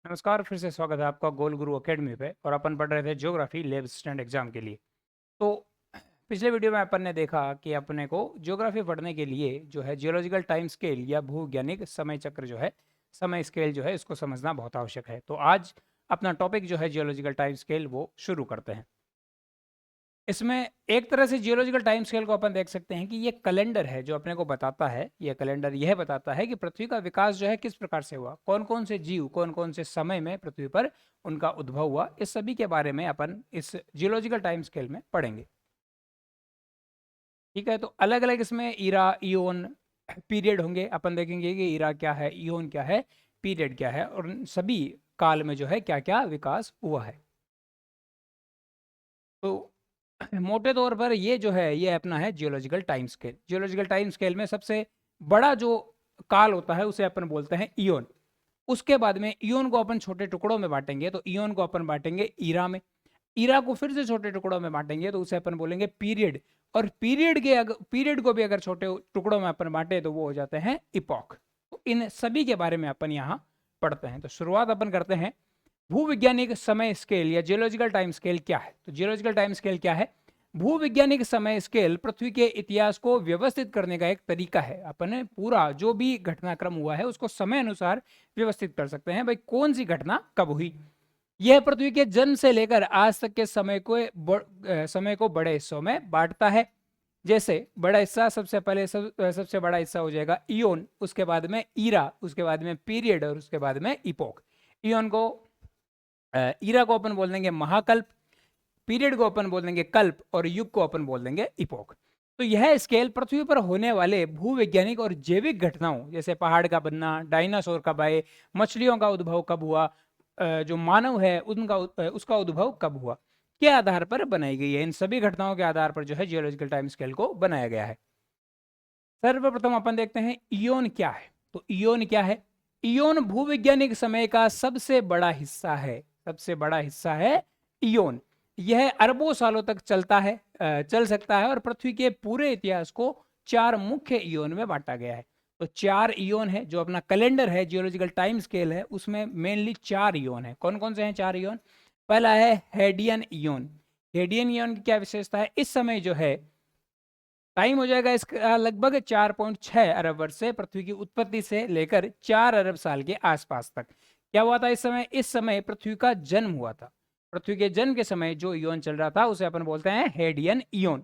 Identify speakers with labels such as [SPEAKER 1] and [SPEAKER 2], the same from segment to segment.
[SPEAKER 1] नमस्कार, फिर से स्वागत है आपका गोल गुरु एकेडमी पे। और अपन पढ़ रहे थे ज्योग्राफी लेब असिस्टेंट एग्जाम के लिए। तो पिछले वीडियो में अपन ने देखा कि अपने को ज्योग्राफी पढ़ने के लिए जो है जियोलॉजिकल टाइम स्केल या भूवैज्ञानिक समय चक्र जो है, समय स्केल जो है, इसको समझना बहुत आवश्यक है। तो आज अपना टॉपिक जो है जियोलॉजिकल टाइम स्केल वो शुरू करते हैं। इसमें एक तरह से जियोलॉजिकल टाइम स्केल को अपन देख सकते हैं कि ये कैलेंडर है जो अपने को बताता है, ये कैलेंडर यह बताता है कि पृथ्वी का विकास जो है किस प्रकार से हुआ, कौन कौन से जीव कौन कौन से समय में पृथ्वी पर उनका उद्भव हुआ। इस सभी के बारे में अपन इस जियोलॉजिकल टाइम स्केल में पढ़ेंगे। ठीक है, तो अलग अलग इसमें ईरा, इयोन, पीरियड होंगे। अपन देखेंगे कि ईरा क्या है, इयोन क्या है, पीरियड क्या है, और उन सभी काल में जो है क्या क्या विकास हुआ है। तो मोटे तौर पर ये जो है ये अपना है geological time scale. Geological time scale में सबसे बड़ा जो काल होता है उसे अपन बोलते हैं इयोन। उसके बाद में इयोन को अपन छोटे टुकड़ों में बांटेंगे, तो इयोन को अपन बांटेंगे ईरा में। ईरा को फिर से छोटे टुकड़ों में बांटेंगे तो उसे अपन बोलेंगे पीरियड। और पीरियड को भी अगर छोटे टुकड़ों में अपन बांटे तो वो हो जाते हैं इपॉक। तो इन सभी के बारे में अपन यहाँ पढ़ते हैं। तो शुरुआत अपन करते हैं। भूविज्ञानिक समय स्केल या जियोलॉजिकल टाइम स्केल क्या है? तो जियोलॉजिकल टाइम स्केल क्या है? भूविज्ञानिक समय स्केल पृथ्वी के इतिहास को व्यवस्थित करने का एक तरीका है। अपन पूरा जो भी घटनाक्रम हुआ है उसको समय अनुसार व्यवस्थित कर सकते हैं। भाई कौन सी घटना कब हुई, यह पृथ्वी के जन्म से लेकर आज तक के समय को बड़े हिस्सों में बांटता है। जैसे बड़ा हिस्सा, सबसे पहले सबसे बड़ा हिस्सा हो जाएगा इयोन, उसके बाद में ईरा, उसके बाद में पीरियड, और उसके बाद में इपोक। इयोन को ईरा को अपन बोल देंगे महाकल्प, पीरियड को अपन बोल देंगे कल्प, और युग को अपन बोल देंगे इपोक। तो यह स्केल पृथ्वी पर होने वाले भूवैज्ञानिक और जैविक घटनाओं, जैसे पहाड़ का बनना, डायनासोर कब आए, मछलियों का उद्भव कब हुआ, जो मानव है उसका उद्भव कब हुआ, के आधार पर बनाई गई है। इन सभी घटनाओं के आधार पर जो है जियोलॉजिकल टाइम स्केल को बनाया गया है। सर्वप्रथम अपन देखते हैं इयोन क्या है। तो इयोन क्या है? इयोन भूवैज्ञानिक समय का सबसे बड़ा हिस्सा है। सबसे बड़ा हिस्सा है इयोन। यह अरबों सालों तक चल सकता है, और पृथ्वी के पूरे इतिहास को 4 मुख्य इयोन में बांटा गया है। तो 4 इयोन है जो अपना कैलेंडर है, जियोलॉजिकल टाइम स्केल है, उसमें मेनली 4 इयोन है। कौन कौन से हैं 4 इयोन? पहला है हेडियन इयोन। हेडियन इयोन की क्या विशेषता है? इस समय जो है टाइम हो जाएगा इसका लगभग 4.6 अरब वर्ष से, पृथ्वी की उत्पत्ति से लेकर 4 अरब साल के आसपास तक। क्या हुआ था इस समय? इस समय पृथ्वी का जन्म हुआ था। पृथ्वी के जन्म के समय जो इयोन चल रहा था उसे अपन बोलते हैं हेडियन इयोन।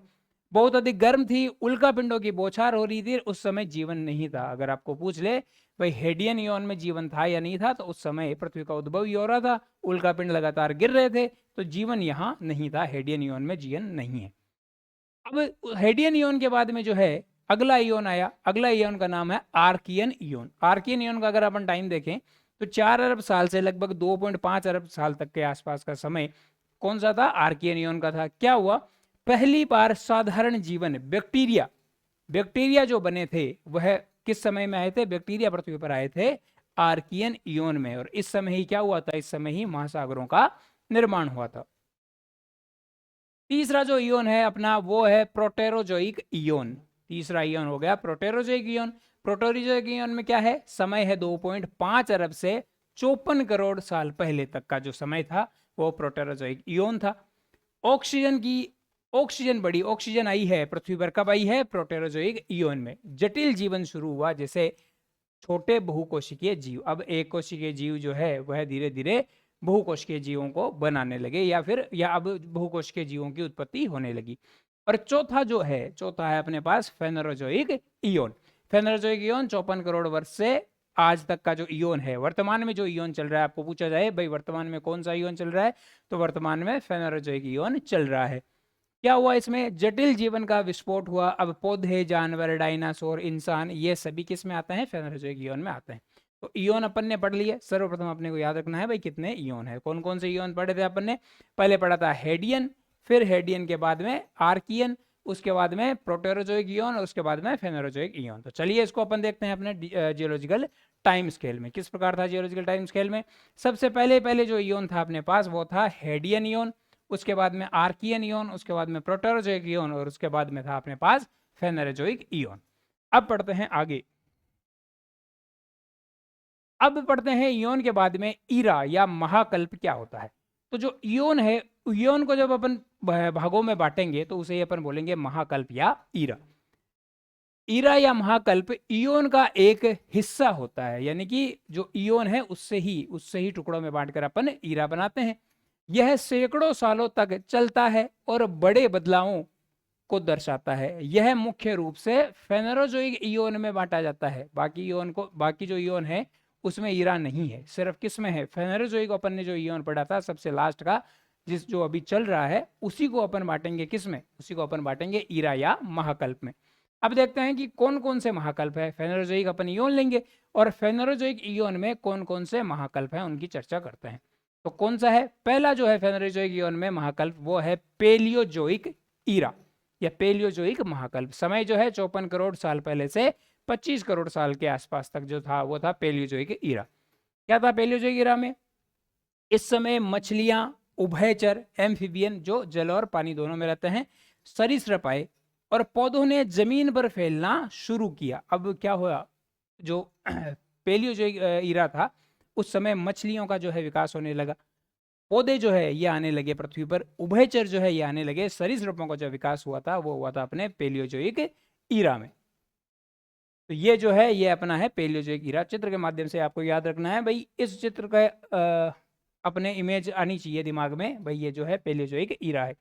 [SPEAKER 1] बहुत अधिक गर्म थी, उल्का पिंडों की बौछार हो रही थी, उस समय जीवन नहीं था। अगर आपको पूछ ले भाई हेडियन इयोन में जीवन था या नहीं था, तो उस समय पृथ्वी का उद्भव ही हो रहा था, उल्का पिंड लगातार गिर रहे थे, तो जीवन यहाँ नहीं था, हेडियन इयोन में जीवन नहीं है। अब हेडियन इयोन के बाद में जो है अगला इयोन आया। अगला इयोन का नाम है आर्कियन इयोन। आर्कियन इयोन का अगर अपन टाइम देखें तो 4 अरब साल से लगभग 2.5 अरब साल तक के आसपास का समय कौन सा था? आर्कियन इयोन का था। क्या हुआ? पहली बार साधारण जीवन, बैक्टीरिया बैक्टीरिया जो बने थे वह किस समय में आए थे? बैक्टीरिया पृथ्वी पर आए थे आर्कियन इयोन में। और इस समय ही क्या हुआ था? इस समय ही महासागरों का निर्माण हुआ था। तीसरा जो इयोन है अपना वो है प्रोटेरोजोइक इयोन। तीसरा इयोन हो गया प्रोटेरोजोइक इयोन। प्रोटेरोजोइक इयोन में क्या है? समय है 2.5 अरब से 54 करोड़ साल पहले तक का जो समय था वो प्रोटेरोजोइक इयोन था। ऑक्सीजन आई है पृथ्वी पर, कब आई है? प्रोटेरोजोइक इयोन में। जटिल जीवन शुरू हुआ, जैसे छोटे बहुकोशिकीय जीव। अब एक कोशिकीय जीव जो है वह धीरे धीरे बहुकोशिकीय जीवों को बनाने लगे, या अब बहुकोशिकीय जीवों की उत्पत्ति होने लगी। और चौथा है अपने पास फेनोरोजोइक इयोन। फेनोरोजोइक इयोन 54 करोड़ वर्ष से आज तक का जो इयोन है, वर्तमान में जो इयोन चल रहा है, आपको पूछा जाए भाई वर्तमान में कौन सा इयोन चल रहा है, तो वर्तमान में फेनोरोजोइक इयोन चल रहा है। क्या हुआ इसमें? जटिल जीवन का विस्फोट हुआ। अब पौधे, जानवर, डायनासोर, इंसान, ये सभी किस में आते हैं? फेनोरोजोइक इयोन में आते हैं। तो इयोन अपन ने पढ़ लिए। सर्वप्रथम अपने को याद रखना है भाई कितने इयोन है। कौन कौन से इयोन पढ़े थे अपन ने? पहले पढ़ा था हेडियन, फिर हेडियन के बाद में आर्कियन, उसके बाद में प्रोटेरोजोइक इयोन, और उसके बाद में फेनोरोजोइक इयोन। तो चलिए इसको अपन देखते हैं अपने जियोलॉजिकल टाइम स्केल में किस प्रकार था। जियोलॉजिकल टाइम स्केल में सबसे पहले पहले जो इयोन था अपने पास वो था हेडियन इयोन, उसके बाद में आर्कियन इयोन, उसके बाद में प्रोटेरोजोइक इयोन, और उसके बाद में था अपने पास फेनोरोजोइक इयोन। अब पढ़ते हैं आगे। अब पढ़ते हैं इयोन के बाद में ईरा या महाकल्प क्या होता है। तो जो इयोन है, इयोन को जब अपन भागों में बांटेंगे तो उसे अपन बोलेंगे महाकल्प या ईरा। ईरा या महाकल्प इयोन का एक हिस्सा होता है, यानी कि जो इयोन है उससे ही टुकड़ों में बांटकर अपन ईरा बनाते हैं। यह सैकड़ों सालों तक चलता है और बड़े बदलावों को दर्शाता है। यह मुख्य रूप से फेनरोजोइक इयोन में बांटा जाता है। बाकी जो इयोन है उसमें ईरा नहीं है, सिर्फ किस में है, फेनरोजोइक। अपन ने जो इयोन पढ़ा था सबसे लास्ट का, जो अभी चल रहा है, उसी को अपन बांटेंगे किस में, उसी को अपन बांटेंगे ईरा या महाकल्प में। अब देखते हैं कि कौन कौन से महाकल्प है। फेनरोजोइक अपन इयोन लेंगे और फेनरोजोइक इयोन में कौन कौन से महाकल्प हैं उनकी चर्चा करते हैं। तो कौन सा है पहला जो है फेनरोजोइक इयोन में महाकल्प, वो है पेलियोजोइक ईरा या पेलियोजोइक महाकल्प। समय जो है 54 करोड़ साल पहले से 25 करोड़ साल के आसपास तक जो था वो था पेलियोजोइक ईरा। क्या था पेलियोजोइक ईरा में? इस समय मछलियां, उभयचर, एम्फीबियन जो जल और पानी दोनों में रहते हैं, सरीसृप आए और पौधों ने जमीन पर फैलना शुरू किया। अब क्या हुआ, जो पेलियोजोइक ईरा था उस समय मछलियों का जो है विकास होने लगा, पौधे जो है ये आने लगे पृथ्वी पर, उभयचर जो है ये आने लगे, सरीसृपों का जो विकास हुआ था वो हुआ था अपने पेलियोजोइक ईरा में। तो ये जो है ये अपना है पेलियोजोइक ईरा। चित्र के माध्यम से आपको याद रखना है भाई, इस चित्र का अपने इमेज आनी चाहिए दिमाग में भाई, ये जो है पेलियोजोइक ईरा है।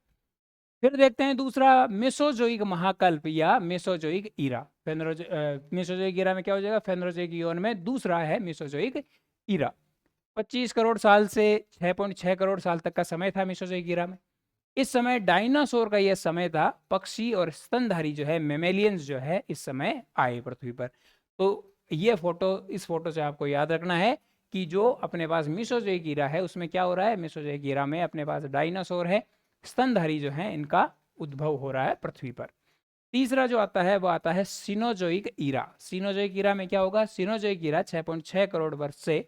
[SPEAKER 1] फिर देखते हैं दूसरा मेसोजोइक महाकल्प या मेसोजोइक ईरा। मेसोजोइक ईरा में क्या हो जाएगा, फेनरोजोइक इयोन में दूसरा है मेसोजोइक ईरा। 25 करोड़ साल से 6.6 करोड़ साल तक का समय था मेसोजोइक ईरा में। इस समय डायनासोर का यह समय था। पक्षी और स्तनधारी जो है, मेमेलियंस जो है इस समय आए पृथ्वी पर। तो ये फोटो, इस फोटो से आपको याद रखना है कि जो अपने पास मेसोजोइक ईरा है उसमें क्या हो रहा है, मेसोजोइक ईरा में अपने पास डायनासोर है, स्तनधारी जो है इनका उद्भव हो रहा है पृथ्वी पर। तीसरा जो आता है वो आता है सीनोजोइक ईरा। सीनोजोइक ईरा में क्या होगा, सीनोजोइक ईरा 6.6 करोड़ वर्ष से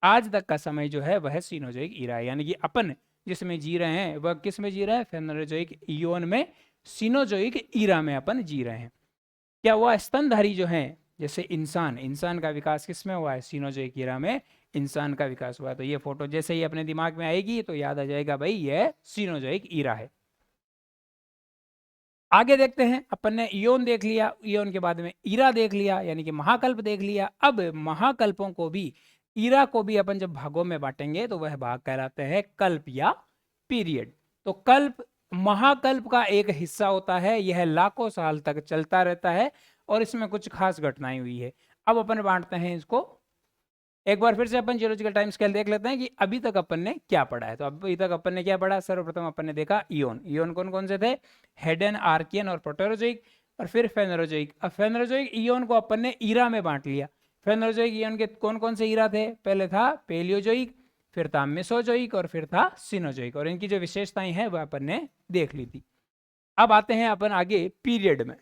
[SPEAKER 1] आज तक का समय जो है वह सीनोजोइक ईरा है। यानी कि अपन जिसमें जी रहे हैं वह किस में जी रहे हैं, फेनरोजोइक इयोन में, सीनोजोइक ईरा में अपन जी रहे हैं। क्या हुआ, स्तनधारी जो है जैसे इंसान का विकास किस में हुआ है, सीनोजोइक ईरा में इंसान का विकास हुआ है। तो ये फोटो जैसे ही अपने दिमाग में आएगी तो याद आ जाएगा भाई ये सीनोजोइक ईरा है। आगे देखते हैं, अपन ने इयोन देख लिया, इयोन के बाद में ईरा देख लिया यानी कि महाकल्प देख लिया। अब महाकल्पों को भी, ईरा को भी अपन जब भागों में बांटेंगे तो वह भाग कहलाते हैं कल्प या पीरियड। तो कल्प महाकल्प का एक हिस्सा होता है, यह लाखों साल तक चलता रहता है और इसमें कुछ खास घटनाएं हुई है। अब अपन बांटते हैं इसको, एक बार फिर से अपन जियोलॉजिकल टाइम स्केल देख लेते हैं कि अभी तक अपन ने क्या पढ़ा है। तो अभी तक अपन ने क्या पढ़ा, सर्वप्रथम अपन ने देखा इयोन। इयोन कौन कौन से थे, हेडन, आर्कियन और प्रोटेरोजोइक, और फिर फेनरोजोइक। अब फेनरोजोइक इयोन को अपन ने ईरा में बांट लिया। फेनरोजोइक इयोन के कौन कौन से ईरा थे, पहले था पेलियोजोइक, फिर था मेसोजोइक और फिर था सीनोजोइक, और इनकी जो विशेषताएं हैं वह अपन ने देख ली थी। अब आते हैं अपन आगे पीरियड में।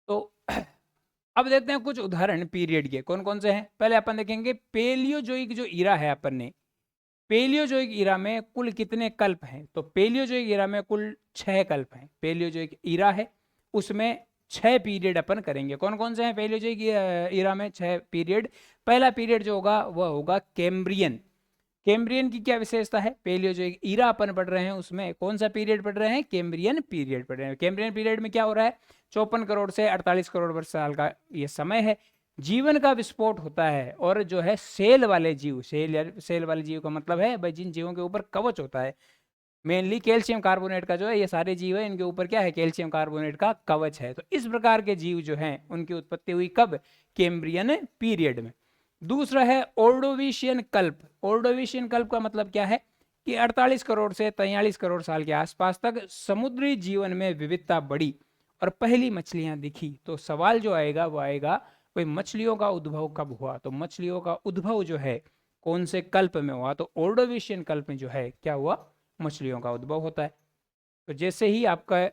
[SPEAKER 1] तो अब देखते हैं कुछ उदाहरण पीरियड के कौन कौन से हैं। पहले अपन देखेंगे पेलियोजोइक जो ईरा है, अपन ने पेलियोजोइक ईरा में कुल कितने कल्प हैं। तो पेलियोजोइक ईरा में कुल 6 कल्प हैं। पेलियोजोइक ईरा है उसमें 6 पीरियड अपन करेंगे। कौन कौन से हैं पेलियोजोइक ईरा में 6 पीरियड। पहला पीरियड जो होगा वह होगा कैम्ब्रियन। कैम्ब्रियन की क्या विशेषता है, पेलियोजोइक ईरा अपन पढ़ रहे हैं उसमें कौन सा पीरियड पढ़ रहे हैं, कैम्ब्रियन पीरियड पढ़ रहे हैं। कैम्ब्रियन पीरियड में क्या हो रहा है, 54 करोड़ से 48 करोड़ वर्ष साल का ये समय है। जीवन का विस्फोट होता है और जो है सेल वाले जीव, सेल वाले जीव का मतलब है भाई जिन जीवों के ऊपर कवच होता है, मेनली कैल्शियम कार्बोनेट का जो है, ये सारे जीव है इनके ऊपर क्या है, कैल्शियम कार्बोनेट का कवच है। तो इस प्रकार के जीव जो हैं उनकी उत्पत्ति हुई कब, कैम्ब्रियन पीरियड में। दूसरा है ओर्डोविशियन कल्प। ओर्डोविशियन कल्प का मतलब क्या है कि 48 करोड़ से 43 करोड़ साल के आसपास तक समुद्री जीवन में विविधता बढ़ी और पहली मछलियां दिखी। तो सवाल जो आएगा वो आएगा भाई मछलियों का उद्भव कब हुआ। तो मछलियों का उद्भव जो है कौन से कल्प में हुआ, तो ओर्डोविशियन कल्प में जो है क्या हुआ, मछलियों का उद्भव होता है। तो जैसे ही आपका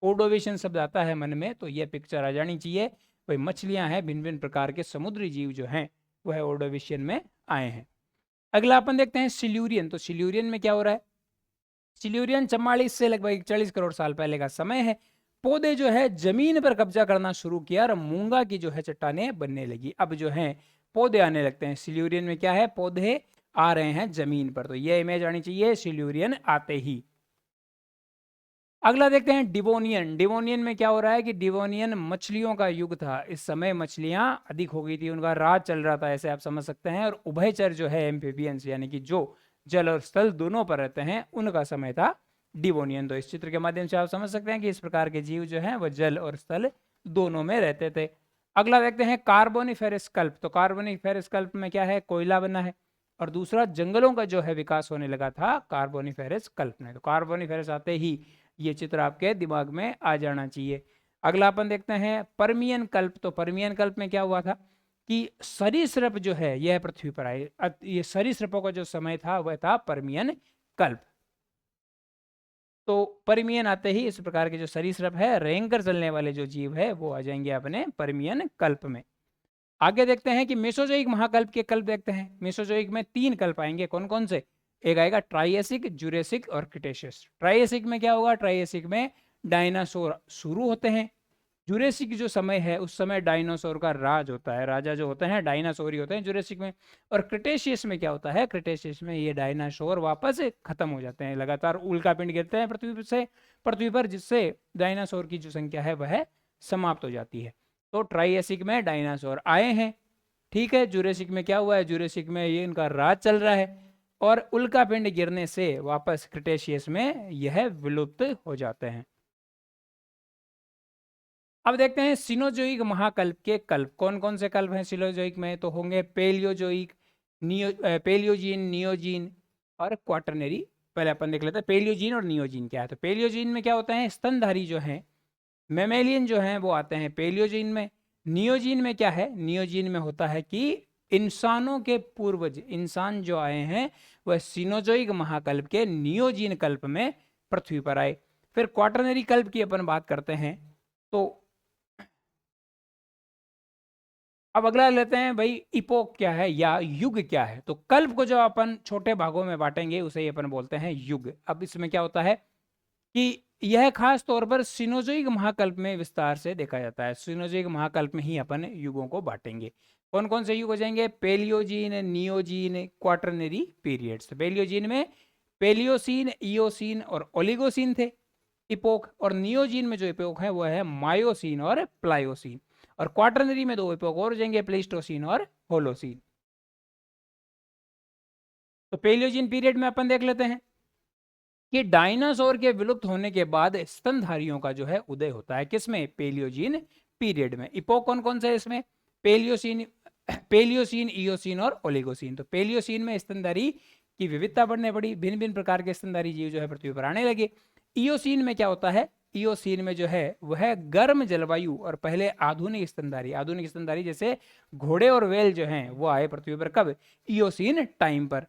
[SPEAKER 1] ओर्डोविशियन शब्द आता है मन में तो यह पिक्चर आ जानी चाहिए भाई मछलियां हैं, भिन्न भिन्न प्रकार के समुद्री जीव जो हैं वह ओर्डोविशियन में आए हैं। अगला अपन देखते हैं सिल्यूरियन। तो सिल्यूरियन में क्या हो रहा है, सिल्यूरियन 44 से लगभग 40 करोड़ साल पहले का समय है। पौधे जो है जमीन पर कब्जा करना शुरू किया और मूंगा की जो है चट्टानें बनने लगी। अब जो है पौधे आने लगते हैं। सिल्यूरियन में क्या है, पौधे आ रहे हैं जमीन पर। तो ये इमेज आनी चाहिए सिल्यूरियन आते ही। अगला देखते हैं डिवोनियन। डिवोनियन में क्या हो रहा है कि डिवोनियन मछलियों का युग था। इस समय मछलियां अधिक हो गई थी, उनका राज चल रहा था, ऐसे आप समझ सकते हैं। और उभयचर जो है एम्फीबियंस, यानी कि जो जल और स्थल दोनों पर रहते हैं, उनका समय था डिवोनियन। तो इस चित्र के माध्यम से आप समझ सकते हैं कि इस प्रकार के जीव जो हैं वह जल और स्थल दोनों में रहते थे। अगला देखते हैं कार्बोनिफेरस कल्प। तो कार्बोनिफेरस कल्प में क्या है, कोयला बना है। और दूसरा जंगलों का जो है विकास होने लगा था कार्बोनिफेरस कल्प में। तो कार्बोनिफेरस आते ही ये चित्र आपके दिमाग में आ जाना चाहिए। अगला अपन देखते हैं परमियन कल्प। तो परमियन कल्प में क्या हुआ था कि सरीसृप जो है यह पृथ्वी पर आए। ये सरीसृपों का जो समय था वह था परमियन कल्प। तो परमियन आते ही इस प्रकार के जो सरीसृप है, रेंग कर चलने वाले जो जीव है, वो आ जाएंगे अपने परमियन कल्प में। आगे देखते हैं कि मेसोजोइक महाकल्प के कल्प देखते हैं। मेसोजोइक में 3 कल्प आएंगे, कौन कौन से, एक आएगा ट्राइएसिक, जुरेसिक और क्रिटेशियस। ट्राइएसिक में क्या होगा, ट्राइएसिक में डायनासोर शुरू होते हैं। जुरेसिक जो समय है उस समय डायनासोर का राज होता है, राजा जो होते हैं डायनासोर ही होते हैं जुरेसिक में। और क्रिटेशियस में क्या होता है, क्रिटेशियस में ये डायनासोर वापस खत्म हो जाते हैं, लगातार उल्कापिंड गिरते हैं पृथ्वी पर, जिससे डायनासोर की जो संख्या है वह समाप्त हो जाती है। तो ट्राइएसिक में डायनासोर आए हैं, ठीक है। जुरेसिक में क्या हुआ है, जुरेसिक में ये इनका राज चल रहा है, और उल्कापिंड गिरने से वापस क्रिटेशियस में यह विलुप्त हो जाते हैं। अब देखते हैं सिनोजोइक महाकल्प के कल्प। कौन कौन से कल्प हैं सिनोजोइक में, तो होंगे पेलियोजोइक, पेलियोजीन, नियोजीन और क्वाटरनरी। पहले अपन देख लेते हैं पेलियोजीन और नियोजीन क्या है। तो पेलियोजीन में क्या होता है, स्तनधारी जो हैं मेमेलियन जो हैं वो आते हैं पेलियोजीन में। नियोजीन में क्या है, नियोजीन में होता है कि इंसानों के पूर्वज, इंसान जो आए हैं वह सिनोजोइक महाकल्प के नियोजीन कल्प में पृथ्वी पर आए। फिर क्वाटरनरी कल्प की अपन बात करते हैं। तो अब अगला लेते हैं भाई, इपोक क्या है या युग क्या है। तो कल्प को जब अपन छोटे भागों में बांटेंगे उसे ही अपन बोलते हैं युग। अब इसमें क्या होता है कि यह खास तौर पर सिनोजोइक महाकल्प में विस्तार से देखा जाता है। सिनोजोइक महाकल्प में ही अपन युगों को बांटेंगे। कौन कौन से युग हो जाएंगे, Paleogene, Neogen, quaternary periods. Paleogene में पेलियोसीन, इयोसीन और ओलिगोसीन थे इपोक, और नियोजीन में जो इपोक है वो है मायोसीन और प्लायोसीन। और क्वाटरनरी में 2 इपोक और हो जाएंगे, प्लेस्टोसीन और होलोसीन। तो पेलियोजीन पीरियड में अपन देख लेते हैं कि डायनासोर के विलुप्त होने के बाद स्तनधारियों का जो है उदय होता है। किसमें, पेलियोजीन पीरियड में। इपोक कौन कौन से है इसमें, पेलियोसीन, इयोसीन और ओलिगोसीन। तो पेलियोसीन में स्तनधारी की विविधता बढ़ने पड़ी, भिन्न भिन्न प्रकार के स्तनधारी जीव जो है पृथ्वी पर आने लगे। इयोसीन में क्या होता है, इयोसीन में जो है वह गर्म जलवायु और पहले आधुनिक स्तनधारी जैसे घोड़े और वेल जो हैं वो आए पृथ्वी पर। कब, इयोसीन टाइम पर।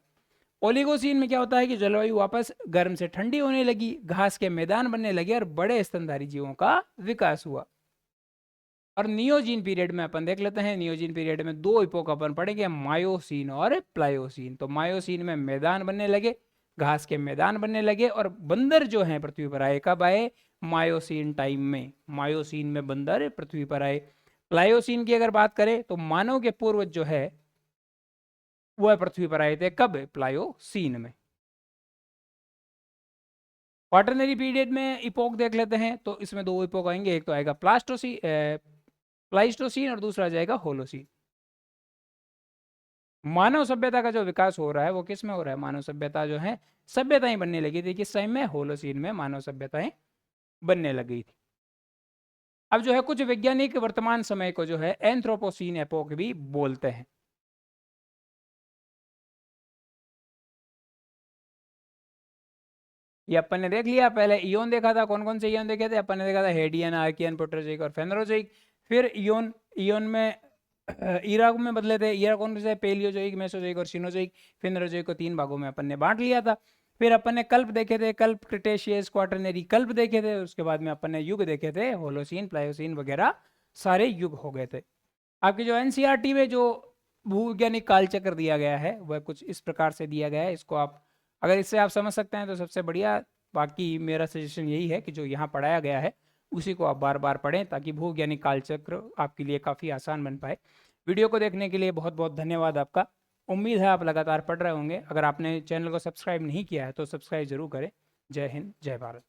[SPEAKER 1] ओलिगोसीन में क्या होता है कि जलवायु वापस गर्म से ठंडी होने लगी, घास के मैदान बनने लगे और बड़े स्तनधारी जीवों का विकास हुआ। और नियोजीन पीरियड में अपन देख लेते हैं, नियोजीन पीरियड में 2 इपोक अपन पढ़ेंगे, मायोसीन और प्लायोसीन। तो मायोसीन में मैदान बनने लगे, घास के मैदान बनने लगे, और बंदर जो हैं पृथ्वी पर आए। कब आए, मायोसीन टाइम में। मायोसीन में बंदर पृथ्वी पर आए। प्लायोसीन की अगर बात करें तो मानव के पूर्वज जो है वह पृथ्वी पर आए थे। कब, प्लायोसीन में। क्वाटरनरी पीरियड में इपोक देख लेते हैं। तो इसमें 2 इपोक आएंगे, एक तो आएगा प्लाइस्टोसीन और दूसरा जाएगा होलोसीन। मानव सभ्यता का जो विकास हो रहा है वो किस में हो रहा है, मानव सभ्यता जो है सभ्यताएं बनने लगी थी किस टाइम में, होलोसीन में मानव सभ्यताएं बनने लगी थी। अब जो है कुछ वैज्ञानिक वर्तमान समय को जो है एंथ्रोपोसीन एपोक भी बोलते हैं। ये अपन ने देख लिया, पहले इयोन देखा था। कौन कौन से इयोन देखे थे, अपन ने देखा था हेडियन, आर्कियन, प्रोटोजोइक और फेनोजोइक। फिर इयोन में ईरा में बदले थे। ईरा कौन से, पेलियोजोइक, मेसोजोइक और सिनोजोइक। फेनोजोइक को 3 भागों में अपन ने बांट लिया था। फिर अपन ने कल्प देखे थे, कल्प, क्रिटेशियस, क्वाटरनरी कल्प देखे थे। उसके बाद में अपन ने युग देखे थे, होलोसीन, प्लायोसीन वगैरह सारे युग हो गए थे। आपकी जो एनसीईआरटी में जो भूवैज्ञानिक कालचक्र दिया गया है वह कुछ इस प्रकार से दिया गया है। इसको आप अगर इससे आप समझ सकते हैं तो सबसे बढ़िया। बाकी मेरा सजेशन यही है कि जो यहाँ पढ़ाया गया है उसी को आप बार बार पढ़ें ताकि भूवैज्ञानिक कालचक्र आपके लिए काफ़ी आसान बन पाए। वीडियो को देखने के लिए बहुत बहुत धन्यवाद आपका। उम्मीद है आप लगातार पढ़ रहे होंगे। अगर आपने चैनल को सब्सक्राइब नहीं किया है तो सब्सक्राइब जरूर करें। जय हिंद, जय भारत।